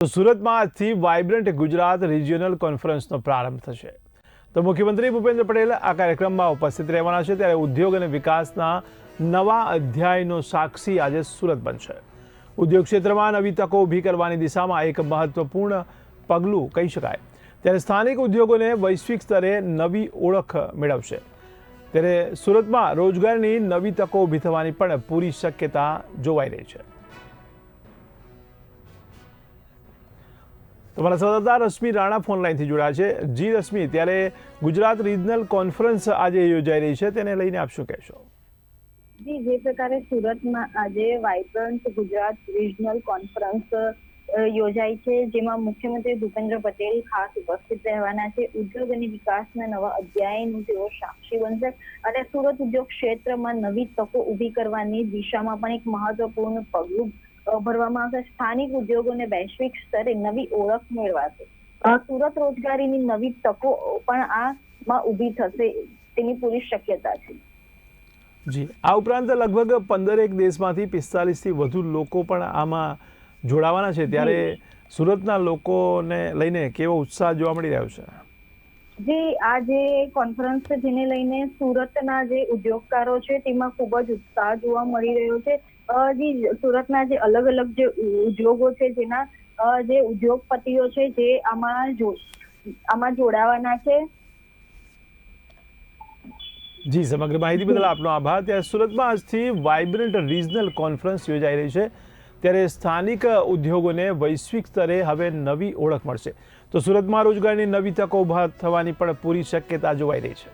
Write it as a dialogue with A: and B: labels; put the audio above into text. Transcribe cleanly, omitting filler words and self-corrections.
A: તો સુરતમાં આજથી વાઇબ્રન્ટ ગુજરાત રિજિયોનલ કોન્ફરન્સનો પ્રારંભ થશે। તો મુખ્યમંત્રી ભૂપેન્દ્ર પટેલ આ કાર્યક્રમમાં ઉપસ્થિત રહેવાના છે, ત્યારે ઉદ્યોગ અને વિકાસના નવા અધ્યાયનો સાક્ષી આજે સુરત બનશે। ઉદ્યોગ ક્ષેત્રમાં નવી તકો ઊભી કરવાની દિશામાં એક મહત્વપૂર્ણ પગલું કહી શકાય, ત્યારે સ્થાનિક ઉદ્યોગોને વૈશ્વિક સ્તરે નવી ઓળખ મેળવશે। ત્યારે સુરતમાં રોજગારની નવી તકો ઊભી થવાની પણ પૂરી શક્યતા જોવાઈ રહી છે। તમારા સંવાદદાતા રશ્મિ રાણા ફોન લાઈનથી જોડાયા છે। જી રશ્મિ, ત્યારે ગુજરાત રિજનલ કોન્ફરન્સ આજે યોજાઈ રહી છે, તેને લઈને આપ શું કહેશો?
B: જી, જે પ્રકારે સુરતમાં આજે વાઇબ્રન્ટ ગુજરાત રિજનલ કોન્ફરન્સ યોજાઈ છે, જેમાં મુખ્યમંત્રી ભૂપેન્દ્ર પટેલ ખાસ ઉપસ્થિત રહેવાના છે। ઉદ્યોગ અને વિકાસના નવા અધ્યાયનું તેઓ સાક્ષી બનશે અને સુરત ઉદ્યોગ ક્ષેત્રમાં નવી તકો ઊભી કરવાની દિશામાં પણ એક મહત્વપૂર્ણ પગલું ભરવામાં આવશે। સ્થાનિક ઉદ્યોગોને વૈશ્વિક સ્તરે નવી ઓળખ મેળવાશે। સુરત રોજગારીની નવી તકો પણ આમાં ઊભી થશે તેની પૂરી શક્યતા છે।
A: જી, આ ઉપરાંત લગભગ 15 દેશમાંથી 45થી વધુ લોકો પણ આમાં જોડાવાના છે, ત્યારે સુરતના લોકોને લઈને કેવો ઉત્સાહ જોવા મળી રહ્યો છે?
B: જે આ જે કોન્ફરન્સ છે, જેને લઈને સુરતના જે ઉદ્યોગકારો છે તેમાં ખૂબ જ ઉત્સાહ જોવા મળી રહ્યો છે। જે સુરતના જે અલગ અલગ જે ઉદ્યોગો છે, જેના જે ઉદ્યોગપતિઓ છે, જે આમાં જોડાવાના છે।
A: જી, સમગ્ર માહિતી બદલ આપનો આભાર। ત્યારે સુરતમાં આજથી વાઇબ્રન્ટ રિજનલ કોન્ફરન્સ યોજાઈ રહી છે, ત્યારે સ્થાનિક ઉદ્યોગોને વૈશ્વિક સ્તરે હવે નવી ઓળખ મળશે। તો સુરતમાં રોજગારની નવી તકો ઊભા થવાની પણ પૂરી શક્યતા જોવાઈ રહી છે।